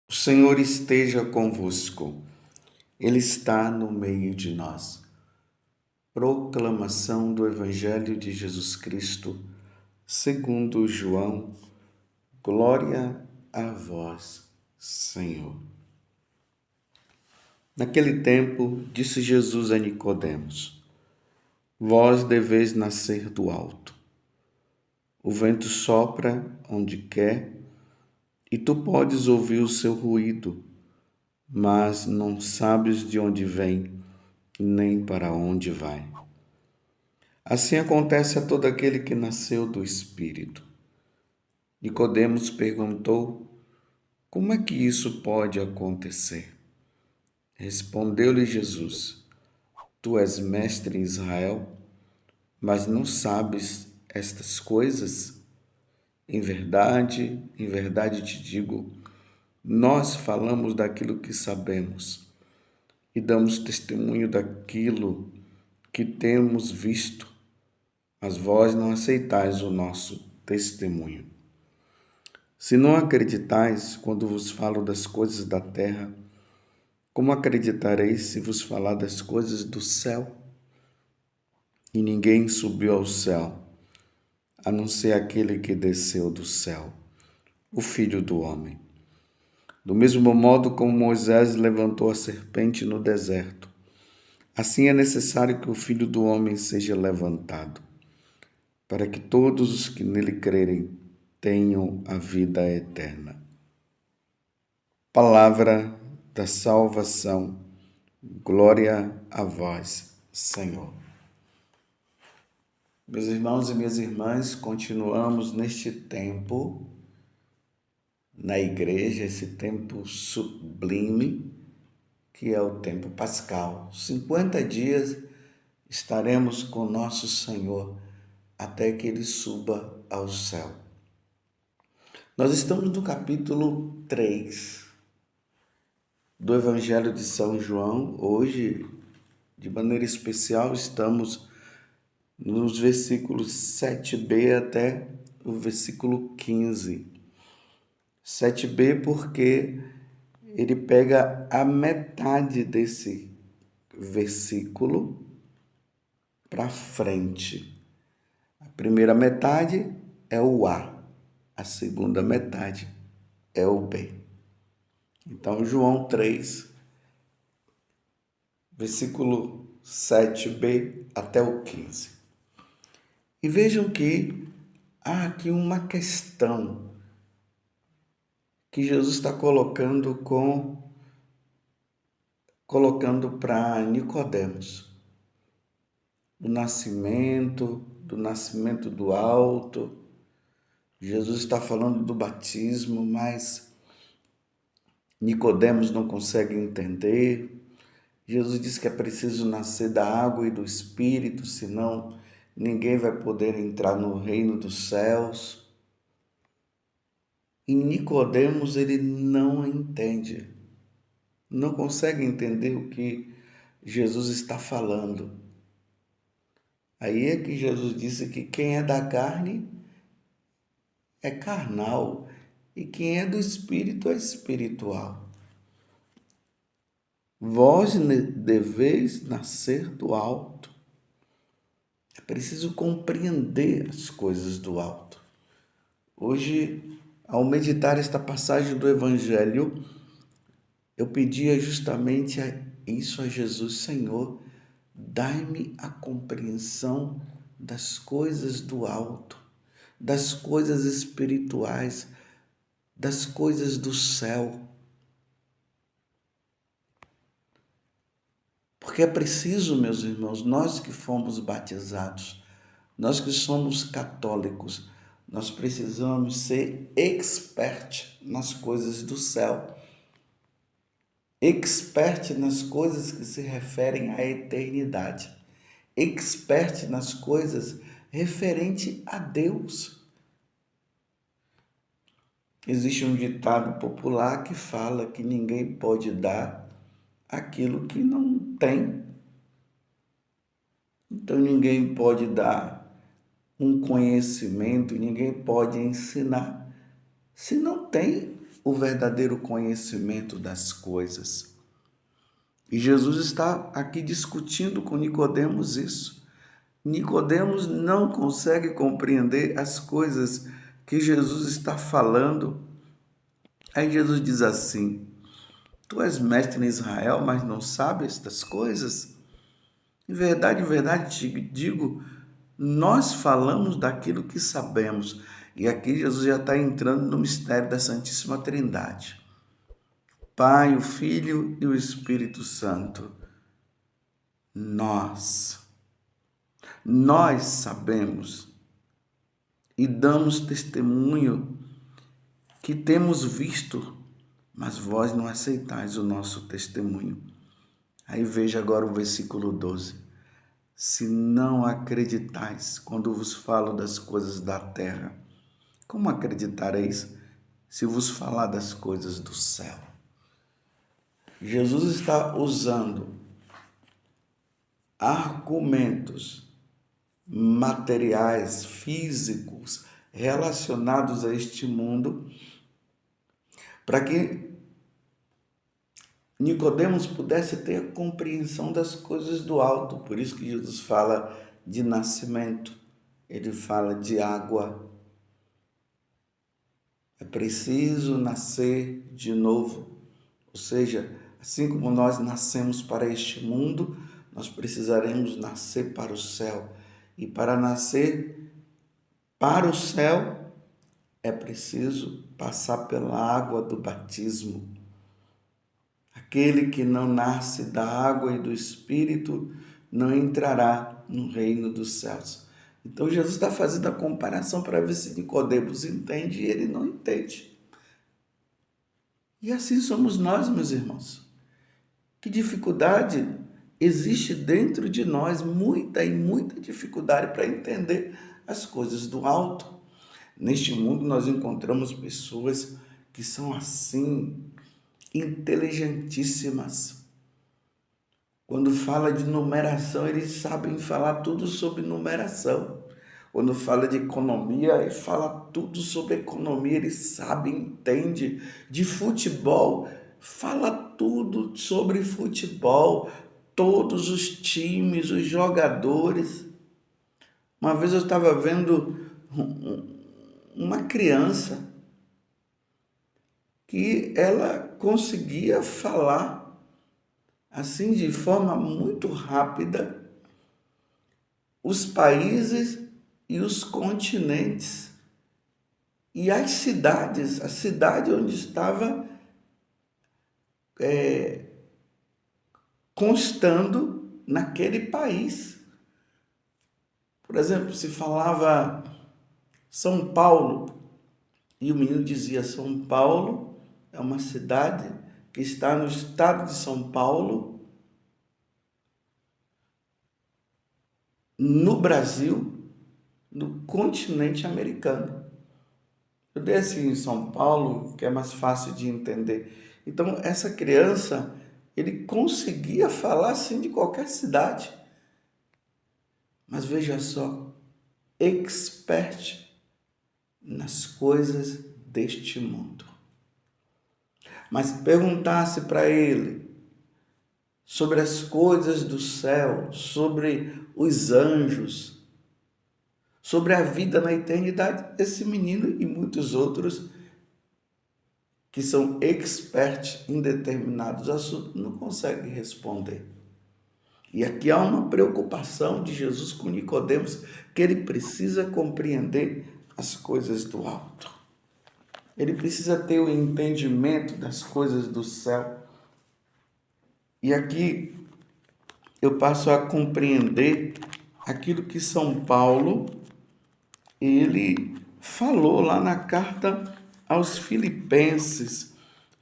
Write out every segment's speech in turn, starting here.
O Senhor esteja convosco, Ele está no meio de nós. Proclamação do Evangelho de Jesus Cristo, segundo João. Glória a vós, Senhor. Naquele tempo, disse Jesus a Nicodemos: Vós deveis nascer do alto. O vento sopra onde quer, e tu podes ouvir o seu ruído, mas não sabes de onde vem, nem para onde vai. Assim acontece a todo aquele que nasceu do Espírito. Nicodemos perguntou: Como é que isso pode acontecer? Respondeu-lhe Jesus: Tu és mestre em Israel, mas não sabes estas coisas? Em verdade te digo, nós falamos daquilo que sabemos e damos testemunho daquilo que temos visto, mas vós não aceitais o nosso testemunho. Se não acreditais quando vos falo das coisas da terra, como acreditareis se vos falar das coisas do céu? E ninguém subiu ao céu, a não ser aquele que desceu do céu, o Filho do Homem. Do mesmo modo como Moisés levantou a serpente no deserto, assim é necessário que o Filho do Homem seja levantado, para que todos os que nele crerem tenham a vida eterna. Palavra da salvação. Glória a vós, Senhor. Meus irmãos e minhas irmãs, continuamos neste tempo na igreja, esse tempo sublime, que é o tempo pascal. 50 dias estaremos com nosso Senhor até que Ele suba ao céu. Nós estamos no capítulo 3 do Evangelho de São João. Hoje, de maneira especial, estamos nos versículos 7b até o versículo 15. 7b porque ele pega a metade desse versículo para frente. A primeira metade é o A, a segunda metade é o B. Então, João 3, versículo 7b até o 15. E vejam que há aqui uma questão que Jesus está colocando para Nicodemos. Do nascimento do alto. Jesus está falando do batismo, mas Nicodemos não consegue entender. Jesus diz que é preciso nascer da água e do Espírito, senão ninguém vai poder entrar no reino dos céus. E Nicodemos, ele não entende, não consegue entender o que Jesus está falando. Aí é que Jesus disse que quem é da carne é carnal e quem é do Espírito é espiritual. Vós deveis nascer do alto. É preciso compreender as coisas do alto. Hoje, ao meditar esta passagem do Evangelho, eu pedia justamente isso a Jesus: Senhor, dai-me a compreensão das coisas do alto, das coisas espirituais, das coisas do céu. Porque é preciso, meus irmãos, nós que fomos batizados, nós que somos católicos, nós precisamos ser expert nas coisas do céu, expert nas coisas que se referem à eternidade, expert nas coisas referente a Deus. Existe um ditado popular que fala que ninguém pode dar aquilo que não tem. Então ninguém pode dar um conhecimento, ninguém pode ensinar se não tem o verdadeiro conhecimento das coisas. E Jesus está aqui discutindo com Nicodemos isso. Nicodemos não consegue compreender as coisas que Jesus está falando. Aí Jesus diz assim: tu és mestre em Israel, mas não sabes estas coisas? Em verdade te digo, nós falamos daquilo que sabemos. E aqui Jesus já está entrando no mistério da Santíssima Trindade. Pai, o Filho e o Espírito Santo. Nós sabemos e damos testemunho que temos visto, mas vós não aceitais o nosso testemunho. Aí veja agora o versículo 12. Se não acreditais quando vos falo das coisas da terra, como acreditareis se vos falar das coisas do céu? Jesus está usando argumentos materiais, físicos, relacionados a este mundo, para que Nicodemos pudesse ter a compreensão das coisas do alto. Por isso que Jesus fala de nascimento, ele fala de água. É preciso nascer de novo. Ou seja, assim como nós nascemos para este mundo, nós precisaremos nascer para o céu. E para nascer para o céu, é preciso passar pela água do batismo. Aquele que não nasce da água e do Espírito não entrará no reino dos céus. Então Jesus está fazendo a comparação para ver se Nicodemos entende e ele não entende. E assim somos nós, meus irmãos. Que dificuldade existe dentro de nós, muita dificuldade para entender as coisas do alto. Neste mundo nós encontramos pessoas que são assim, inteligentíssimas. Quando fala de numeração, eles sabem falar tudo sobre numeração. Quando fala de economia, ele fala tudo sobre economia, ele sabe, entende. De futebol, fala tudo sobre futebol, todos os times, os jogadores. Uma vez eu estava vendo uma criança que ela conseguia falar assim de forma muito rápida os países e os continentes e as cidades, a cidade onde estava constando naquele país. Por exemplo, se falava São Paulo e o menino dizia: São Paulo é uma cidade que está no estado de São Paulo, no Brasil, no continente americano. Eu dei assim em São Paulo, que é mais fácil de entender. Então, essa criança, ele conseguia falar assim de qualquer cidade. Mas veja só, expert nas coisas deste mundo. Mas se perguntasse para ele sobre as coisas do céu, sobre os anjos, sobre a vida na eternidade, esse menino e muitos outros que são experts em determinados assuntos não conseguem responder. E aqui há uma preocupação de Jesus com Nicodemos, que ele precisa compreender as coisas do alto. Ele precisa ter o entendimento das coisas do céu. E aqui eu passo a compreender aquilo que São Paulo, ele falou lá na carta aos Filipenses,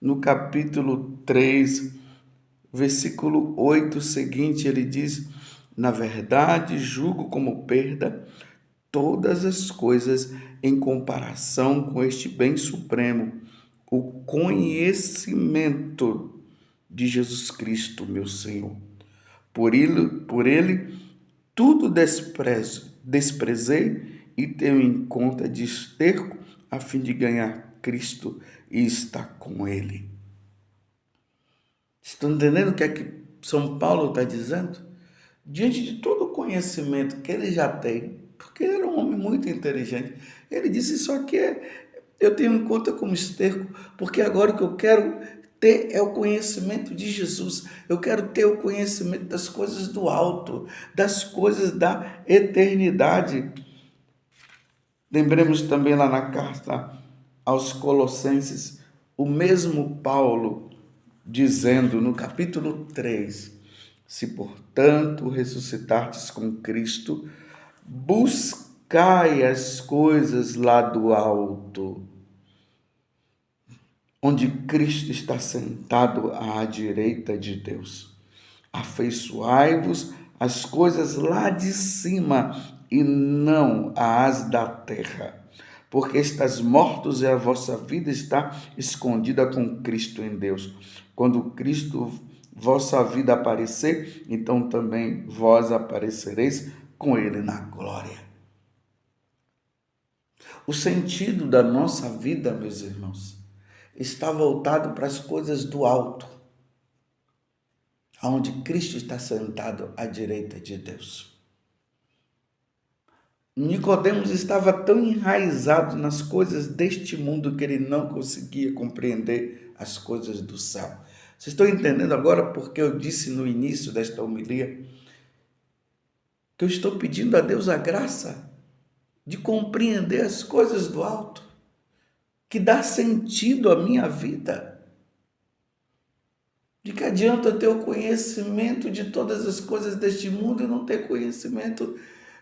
no capítulo 3, versículo 8 seguinte, ele diz: na verdade, julgo como perda todas as coisas em comparação com este bem supremo, o conhecimento de Jesus Cristo, meu Senhor. Por ele tudo desprezei e tenho em conta de esterco a fim de ganhar Cristo e está com Ele. Estão entendendo o que é que São Paulo está dizendo? Diante de todo o conhecimento que ele já tem, porque ele era um homem muito inteligente, ele disse: Isso aqui eu tenho em conta como esterco, porque agora o que eu quero ter é o conhecimento de Jesus. Eu quero ter o conhecimento das coisas do alto, das coisas da eternidade. Lembremos também lá na carta aos Colossenses, o mesmo Paulo dizendo no capítulo 3: Se, portanto, ressuscitastes com Cristo, buscai as coisas lá do alto, onde Cristo está sentado à direita de Deus. Afeiçoai-vos às coisas lá de cima e não às da terra, porque estáis mortos e a vossa vida está escondida com Cristo em Deus. Quando Cristo, vossa vida, aparecer, então também vós aparecereis com Ele na glória. O sentido da nossa vida, meus irmãos, está voltado para as coisas do alto, onde Cristo está sentado à direita de Deus. Nicodemos estava tão enraizado nas coisas deste mundo que ele não conseguia compreender as coisas do céu. Vocês estão entendendo agora porque eu disse no início desta homilia que eu estou pedindo a Deus a graça de compreender as coisas do alto, que dá sentido à minha vida. De que adianta eu ter o conhecimento de todas as coisas deste mundo e não ter conhecimento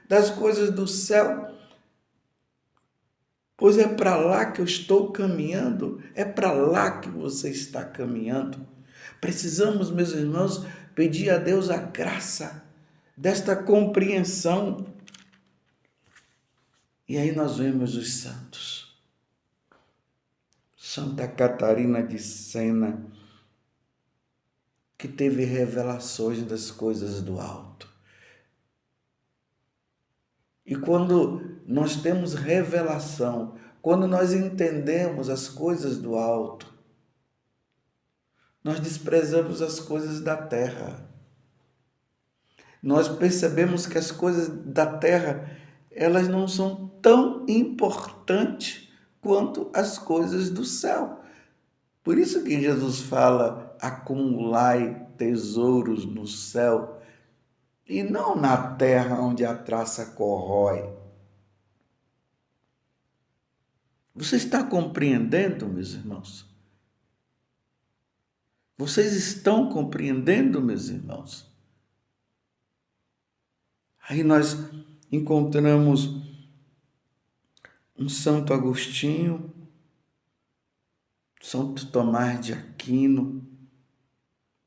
das coisas do céu? Pois é para lá que eu estou caminhando, é para lá que você está caminhando. Precisamos, meus irmãos, pedir a Deus a graça desta compreensão. E aí nós vemos os santos. Santa Catarina de Sena, que teve revelações das coisas do alto. E quando nós temos revelação, quando nós entendemos as coisas do alto, nós desprezamos as coisas da terra. Nós percebemos que as coisas da terra, elas não são tão importantes quanto as coisas do céu. Por isso que Jesus fala: acumulai tesouros no céu e não na terra onde a traça corrói. Você está compreendendo, meus irmãos? Vocês estão compreendendo, meus irmãos? Aí nós encontramos um Santo Agostinho, Santo Tomás de Aquino,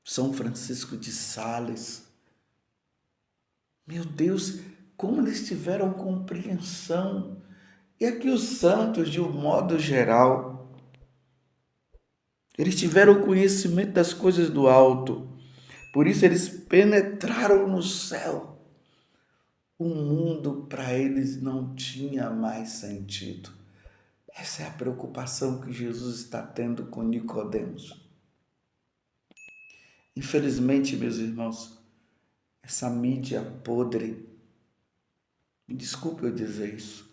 São Francisco de Sales. Meu Deus, como eles tiveram compreensão. E aqui os santos, de um modo geral, eles tiveram conhecimento das coisas do alto. Por isso eles penetraram no céu. O mundo para eles não tinha mais sentido. Essa é a preocupação que Jesus está tendo com Nicodemos. Infelizmente, meus irmãos, essa mídia podre, me desculpe eu dizer isso,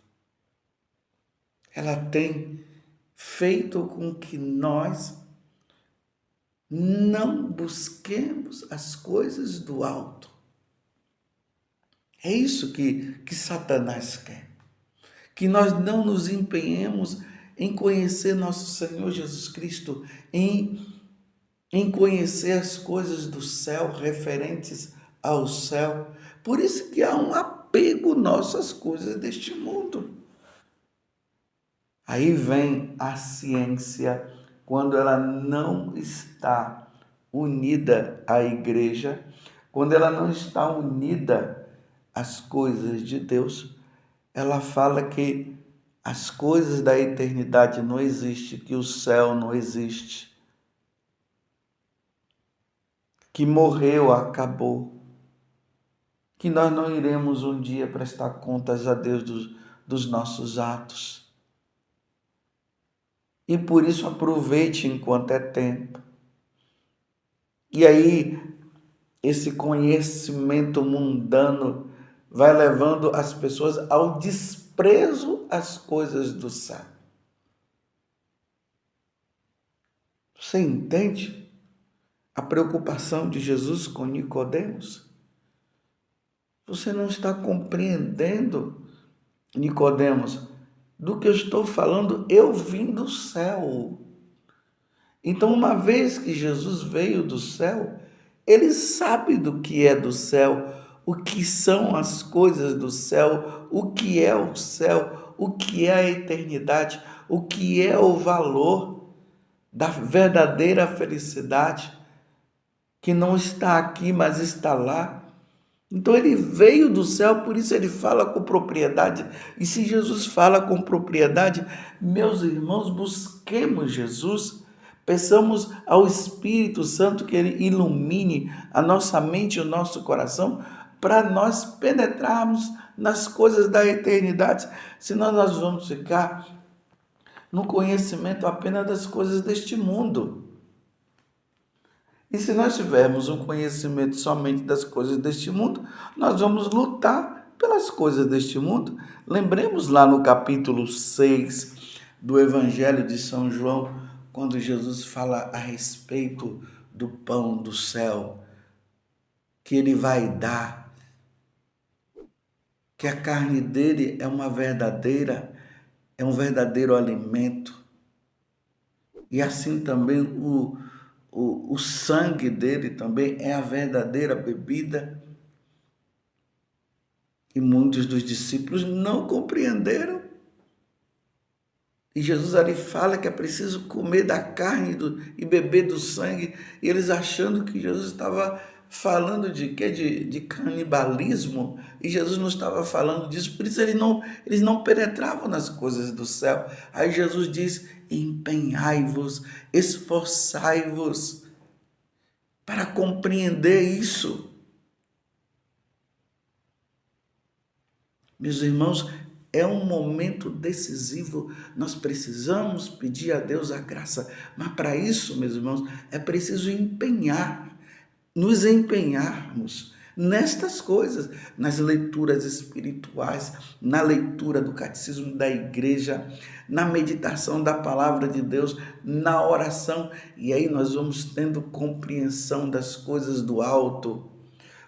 ela tem feito com que nós não busquemos as coisas do alto. É isso que Satanás quer. Que nós não nos empenhemos em conhecer nosso Senhor Jesus Cristo, em conhecer as coisas do céu, referentes ao céu. Por isso que há um apego nosso às coisas deste mundo. Aí vem a ciência, quando ela não está unida à igreja, quando ela não está unida às coisas de Deus, ela fala que as coisas da eternidade não existem, que o céu não existe, que morreu, acabou, que nós não iremos um dia prestar contas a Deus dos nossos atos. E por isso aproveite enquanto é tempo. E aí, esse conhecimento mundano vai levando as pessoas ao desprezo às coisas do céu. Você entende a preocupação de Jesus com Nicodemos? Você não está compreendendo, Nicodemos, do que eu estou falando. Eu vim do céu. Então, uma vez que Jesus veio do céu, ele sabe do que é do céu, o que são as coisas do céu, o que é o céu, o que é a eternidade, o que é o valor da verdadeira felicidade, que não está aqui, mas está lá. Então ele veio do céu, por isso ele fala com propriedade. E se Jesus fala com propriedade, meus irmãos, busquemos Jesus, peçamos ao Espírito Santo que ele ilumine a nossa mente e o nosso coração para nós penetrarmos nas coisas da eternidade. Senão nós vamos ficar no conhecimento apenas das coisas deste mundo. E se nós tivermos um conhecimento somente das coisas deste mundo, nós vamos lutar pelas coisas deste mundo. Lembremos lá no capítulo 6 do Evangelho de São João, quando Jesus fala a respeito do pão do céu, que ele vai dar, que a carne dele é um verdadeiro alimento. E assim também o sangue dele também é a verdadeira bebida. E muitos dos discípulos não compreenderam. E Jesus ali fala que é preciso comer da carne e beber do sangue. E eles achando que Jesus estava falando de quê? De canibalismo. E Jesus não estava falando disso. Por isso eles não penetravam nas coisas do céu. Aí Jesus diz: empenhai-vos, esforçai-vos para compreender isso. Meus irmãos, é um momento decisivo. Nós precisamos pedir a Deus a graça. Mas para isso, meus irmãos, é preciso nos empenharmos nestas coisas, nas leituras espirituais, na leitura do catecismo da igreja, na meditação da palavra de Deus, na oração. E aí nós vamos tendo compreensão das coisas do alto,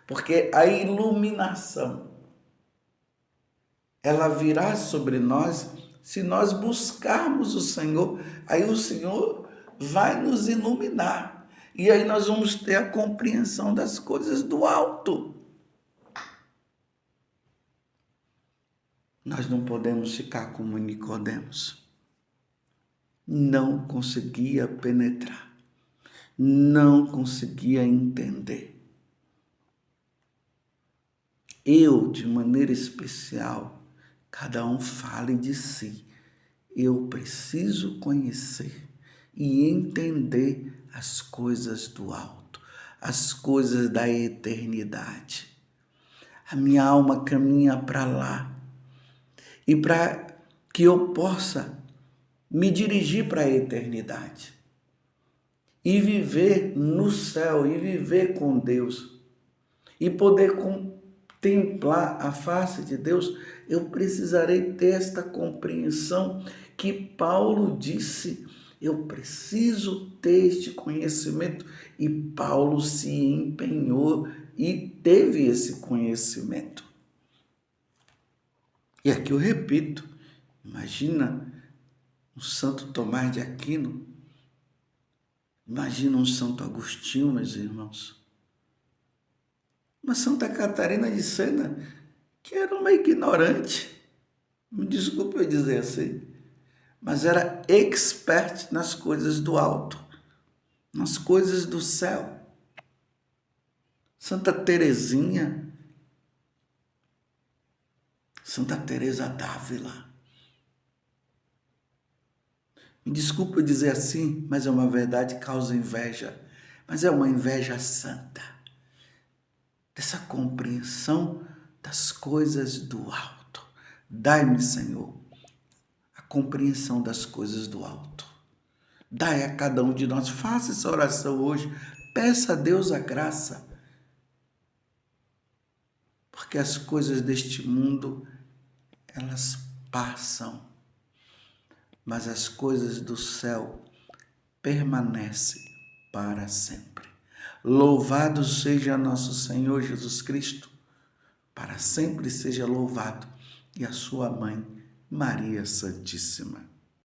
porque a iluminação ela virá sobre nós se nós buscarmos o Senhor. Aí o Senhor vai nos iluminar. E aí nós vamos ter a compreensão das coisas do alto. Nós não podemos ficar como Nicodemos. Não conseguia penetrar. Não conseguia entender. Eu, de maneira especial, cada um fale de si. Eu preciso conhecer e entender as coisas do alto, as coisas da eternidade. A minha alma caminha para lá. E para que eu possa me dirigir para a eternidade e viver no céu, e viver com Deus, e poder contemplar a face de Deus, eu precisarei ter esta compreensão que Paulo disse. Eu preciso ter este conhecimento. E Paulo se empenhou e teve esse conhecimento. E aqui eu repito, imagina um Santo Tomás de Aquino, imagina um Santo Agostinho, meus irmãos, uma Santa Catarina de Sena, que era uma ignorante, me desculpe eu dizer assim, mas era expert nas coisas do alto, nas coisas do céu. Santa Teresinha, Santa Teresa d'Ávila. Me desculpe eu dizer assim, mas é uma verdade que causa inveja, mas é uma inveja santa, dessa compreensão das coisas do alto. Dai-me, Senhor, a compreensão das coisas do alto. Dai a cada um de nós. Faça essa oração hoje. Peça a Deus a graça. Porque as coisas deste mundo, elas passam. Mas as coisas do céu permanecem para sempre. Louvado seja nosso Senhor Jesus Cristo. Para sempre seja louvado. E a sua mãe, Maria Santíssima.